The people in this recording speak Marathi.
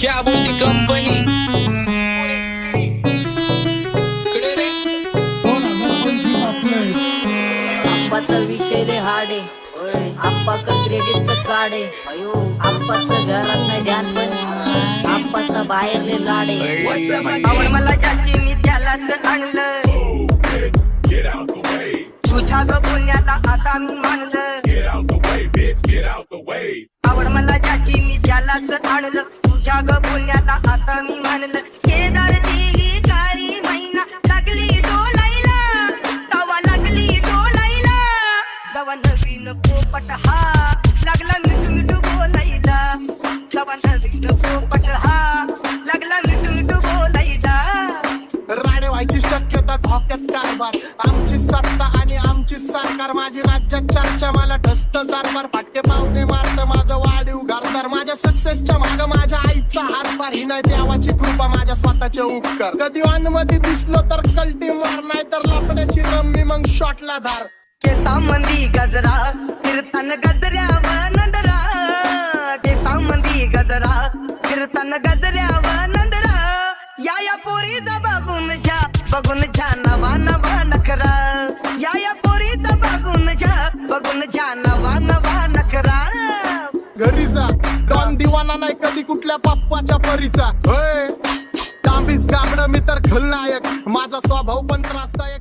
क्या बोलती कंपनी आप्पाचा विषय लय हार्ड आहे. आप्पाकडे क्रेडिटचं कार्ड आहे. आप्पाचं घरात नाही ध्यान पण आप्पाचा बाहेर लय लाड आहे. आवड मला ज्याची मी त्यालाच आणलं. तुझ्या ग बोलण्याला आता मी मानलं. आवड मला ज्याची मी त्यालाच आणलं. तुझ्या ग बोलण्याला आता मी मानलं. शेजारची काळी मैना लागली डोलायला. तवा लागली डोलायला. तवा नवीन पोपट हा लागला मिठू मिठू बोलायला. तवा नवीन पोपट हा लागला मिठू मिठू बोलायला. राडे व्हायची शक्यता धोक्यात कारभार. आमची सत्ता आणि आमची सरकार. माझी राज्यात चर्चा मला ढस्त कारभार. फाटके पावणे मारत माझं वाढीव घरदार. माझ्या सक्सेसच्या माग माझ्या आईचा हातभार. ही नाही देवाची कृपा माझ्या स्वतःचे उपकार. कधी अनुमती दिसलो तर कल्टी मार नाही तर लपण्याची रम्मी मग शॉटला धार. केसामंदी गजरा फिरतान गजऱ्यावर नंदरा. केसामंदी गजरा फिरतान गजऱ्यावर नंदरा. या पोरीचा बघून छा नवा नवा नखरा. या पोरीचा बघून छा नवा नवा नखरा. घरी जा डॉन दिवाना नाही कधी कुठल्या पप्पाच्या परीचा. होय तांबीस गाबड मी तर खलनायक. माझा स्वभाव पण त्रासदायक.